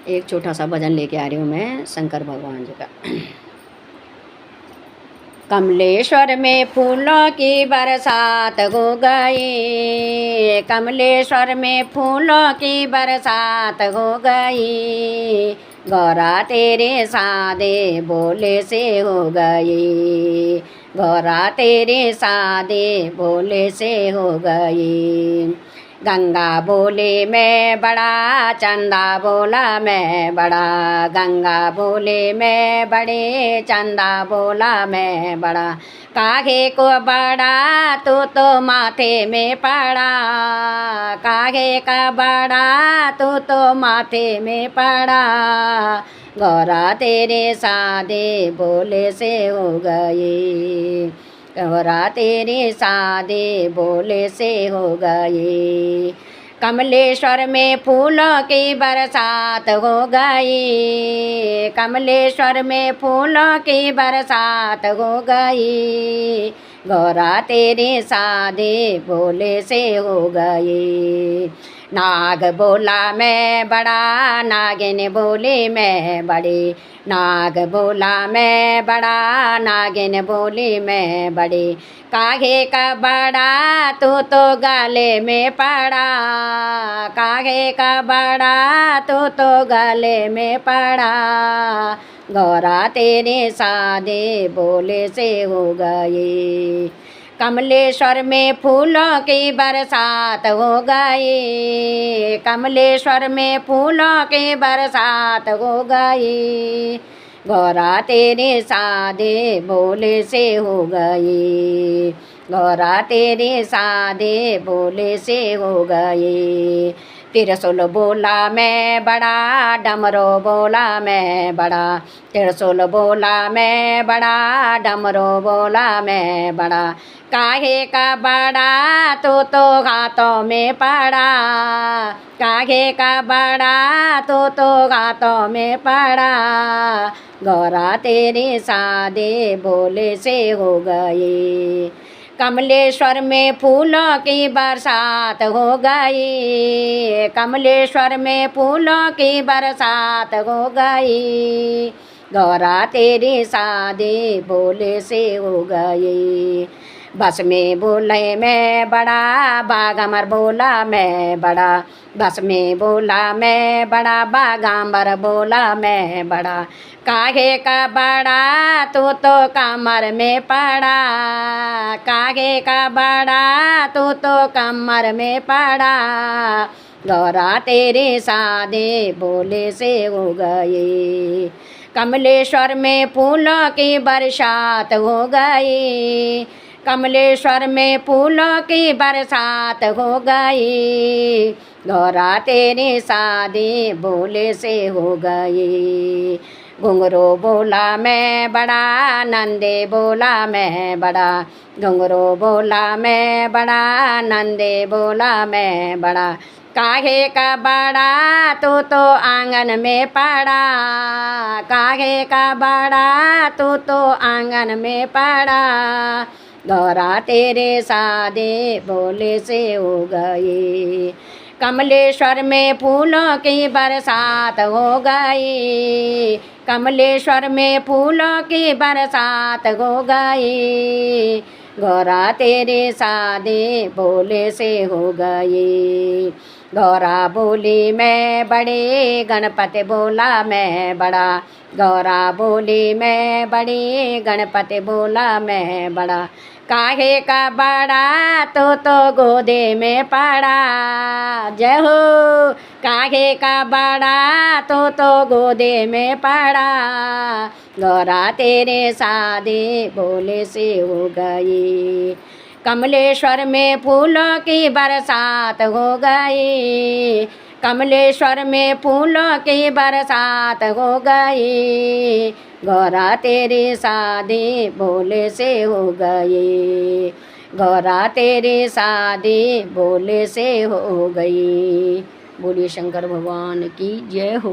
एक छोटा सा भजन लेके आ रही हूँ मैं शंकर भगवान जी का। कमलेश्वर में फूलों की बरसात हो गई, कमलेश्वर में फूलों की बरसात हो गई, गौरा तेरे सादे बोले से हो गई, गौरा तेरे सादे बोले से हो गई। गंगा बोले मैं बड़ा, चंदा बोला मैं बड़ा, गंगा बोले मैं बड़े, चंदा बोला मैं बड़ा, काहे को बड़ा तू तो माथे में पड़ा, काहे का बड़ा तू तो माथे में पड़ा, गौरा तेरे सादे बोले से हो गई, गौरा तेरे सादे बोले से हो गई। कमलेश्वर में फूलों की बरसात हो गई, कमलेश्वर में फूलों की बरसात हो गई, गौरा तेरे सादे बोले से हो गई। नाग बोला मैं बड़ा, नागिन बोली मैं बड़ी, नाग बोला मैं बड़ा, नागिन बोली मैं बड़ी, काहे का बड़ा तू तो गले में पड़ा, काहे का बड़ा तू तो गले में पड़ा, गौरा तेरे सादे बोले से हो गई। कमलेश्वर में फूलों की बरसात हो गई, कमलेश्वर में फूलों की बरसात हो गई, गौरा तेरे सादे बोले से हो गई, गौरा तेरे सादे बोले से हो गई। त्रिशूल बोला मैं बड़ा, डमरू बोला मैं बड़ा, त्रिशूल बोला मैं बड़ा, डमरू बोला मैं बड़ा, काहे का बड़ा तू तो हाथों में पड़ा, काहे का बड़ा तू तो हाथों में पड़ा, गौरा तेरे सादे बोले से हो गई। कमलेश्वर में फूलों की बरसात हो गई, कमलेश्वर में फूलों की बरसात हो गई, गौरा तेरे सादे बोले से हो गई। बस में बोले मैं बड़ा, बागमर बोला मैं बड़ा, बस में बोला मैं बड़ा, बागंबर बोला मैं बड़ा, काहे का बड़ा तू तो कमर में पड़ा, काहे का बड़ा तू तो कमर में पड़ा, गौरा तेरे सादे बोले से हो गई। कमलेश्वर में फूलों की बरसात हो गई, कमलेश्वर में फूलों की बरसात हो गई, गौरा तेरे सादे बोले से हो गई। घुंघरू बोला मैं बड़ा, नंदे बोला मैं बड़ा, घुंघरू बोला मैं बड़ा, नंदे बोला मैं बड़ा, काहे का बड़ा तू तो आंगन में पड़ा, काहे का बड़ा तू तो आंगन में पड़ा, गौरा तेरे सादे बोले से हो गई। कमलेश्वर में फूलों की बरसात हो गई, कमलेश्वर में फूलों की बरसात हो गई, गौरा तेरे सादे बोले से हो गई। गौरा बोली मैं बड़े, गणपति बोला मैं बड़ा, गौरा बोली मैं बड़ी, गणपति बोला मैं बड़ा, काहे का बड़ा तो गोदे में पड़ा, जय हो, काहे का बड़ा तो गोदे में पड़ा, गौरा तेरे सादे बोले से हो गई। कमलेश्वर में फूलों की बरसात हो गई, कमलेश्वर में फूलों की बरसात हो गई, गौरा तेरे सादे बोले से हो गई, गौरा तेरे सादे बोले से हो गई। बोलिए शंकर भगवान की जय हो।